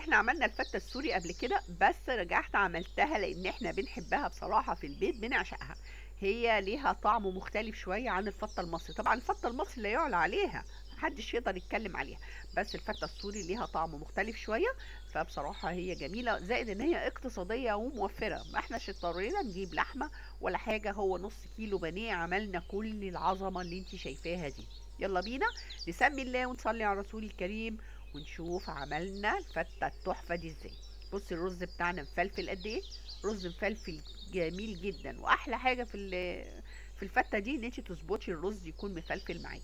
احنا عملنا الفتة السوري قبل كده، بس رجعت عملتها لان احنا بنحبها بصراحة في البيت، بنعشقها. هي ليها طعم مختلف شوية عن الفتة المصري. طبعا الفتة المصري لا يعلى عليها، محدش يقدر يتكلم عليها، بس الفتة السوري ليها طعم مختلف شوية. فبصراحة هي جميلة، زائد ان هي اقتصادية وموفرة، ما احناش اضطرينا نجيب لحمة ولا حاجة. هو نص كيلو بانيه عملنا كل العظمة اللي انت شايفاها دي. يلا بينا نسمي الله ونصلي على الرسول الكريم ونشوف عملنا الفتة التحفة دي ازاي. بص الرز بتاعنا مفلفل قد ايه، رز مفلفل جميل جدا. واحلى حاجة في الفتة دي ان انت تظبطي الرز يكون مفلفل معاكي.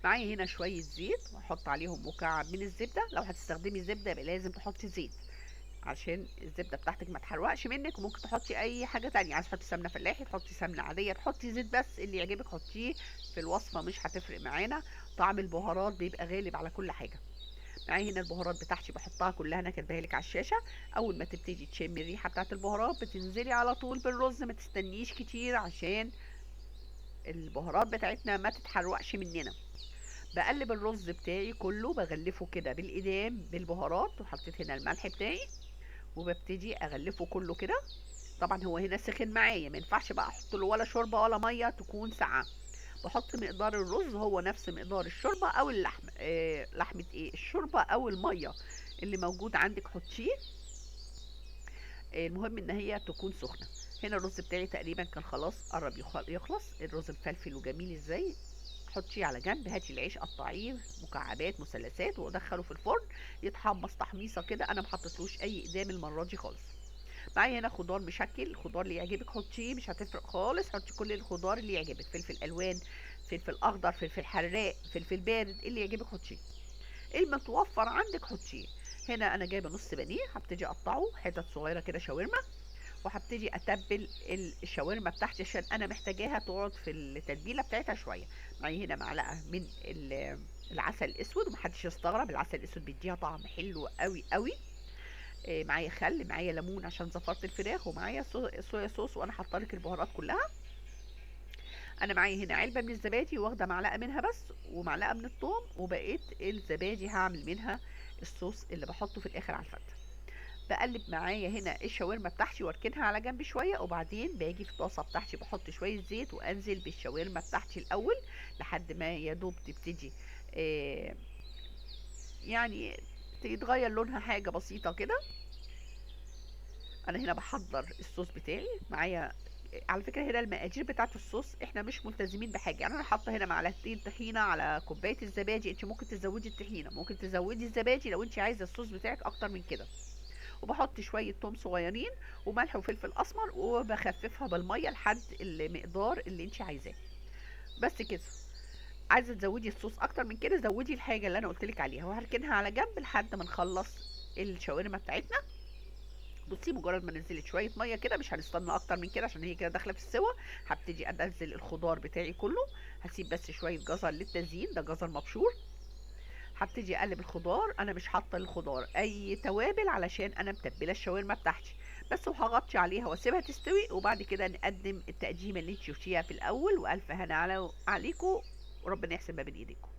معايا هنا شوية زيت واحط عليهم مكعب من الزبدة. لو هتستخدمي زبدة يبقى لازم تحطي زيت عشان الزبدة بتاعتك ما تحرقش منك. وممكن تحطي اي حاجة تانية، عايز تحطي سمنة فلاحي تحطي سمنة عادية، تحطي زيت، بس اللي يعجبك حطيه. في الوصفة مش هتفرق معانا. طعم البهارات بيبقى غالب على كل حاجة. معايا هنا البهارات بتاعتي بحطها كلها، انا كاتباها لك على الشاشه. اول ما تبتدي تشمي الريحه بتاعت البهارات بتنزلي على طول بالرز، ما تستنيش كتير عشان البهارات بتاعتنا ما تتحرقش مننا. بقلب الرز بتاعي كله، بغلفه كده بالايدام بالبهارات، وحطيت هنا الملح بتاعي وببتدي اغلفه كله كده. طبعا هو هنا سخن معايا، ما ينفعش بقى احط له ولا شوربه ولا ميه تكون ساقعه. بحط مقدار الرز هو نفس مقدار الشوربه او اللحم، لحمه ايه، الشوربه او الميه اللي موجود عندك حطيه. المهم ان هي تكون سخنه. هنا الرز بتاعي تقريبا كان خلاص قرب يخلص. الرز مفلفل وجميل ازاي. حطيه على جنب، هاتي العيش قطعيه مكعبات مثلثات ودخله في الفرن يتحمص تحميصه كده. انا ما حطيتلوش اي اقدام المره دي خالص. معايا هنا خضار مشكل، الخضار اللي يعجبك حطيه، مش هتفرق خالص. حطي كل الخضار اللي يعجبك، فلفل الوان، فلفل اخضر، فلفل حراق، فلفل بارد، اللي يعجبك حطيه. المتوفر عندك حطيه. هنا انا جايبه نص بانيه، هبتدي اقطعه حتت صغيره كده شاورما، وهبتدي اتبل الشاورما بتاعتي عشان انا محتاجاها تقعد في التتبيله بتاعتها شويه. معايا هنا معلقه من العسل الاسود، ومحدش يستغرب، العسل الاسود بيديها طعم حلو قوي قوي. معايا خل، معايا ليمون عشان زفرت الفراخ، ومعايا صويا صوص، وانا حاطه لك البهارات كلها. انا معايا هنا علبه من الزبادي، واخده معلقه منها بس ومعلقه من الثوم، وبقيت الزبادي هعمل منها الصوص اللي بحطه في الاخر على الفته. بقلب معايا هنا الشاورما بتاعتي واركنها على جنب شويه، وبعدين باجي في الطاسه بتاعتي بحط شويه زيت وانزل بالشاورما بتاعتي الاول لحد ما يا دوب تبتدي آه، يعني تتغير لونها حاجه بسيطه كده. انا هنا بحضر الصوص بتاعي معايا. على فكره هنا المقادير بتاعه الصوص احنا مش ملتزمين بحاجه، يعني انا حاطه هنا معلقتين طحينه على كوبايه الزبادي. انت ممكن تزودي الطحينه، ممكن تزودي الزبادي لو انت عايزه الصوص بتاعك اكتر من كده. وبحط شويه توم صغيرين وملح وفلفل اسمر، وبخففها بالميه لحد المقدار اللي انت عايزاه. بس كده. عايزه تزودي الصوص اكتر من كده زودي الحاجه اللي انا قلت لك عليها، وهركنها على جنب لحد ما نخلص الشاورما بتاعتنا. بصي مجرد ما نزلت شويه ميه كده، مش هنستنى اكتر من كده عشان هي كده داخله في السوا. هبتدي انزل الخضار بتاعي كله. هسيب بس شويه جزر للتزيين، ده جزر مبشور. هبتدي اقلب الخضار، انا مش حاطه للخضار اي توابل علشان انا متبله الشاورما بتاعتي بس. وهغطي عليها واسيبها تستوي، وبعد كده نقدم التقديمه اللي انت شفتيها في الاول. والف هنا عليكم، وربنا يحسن ما بين ايديكم.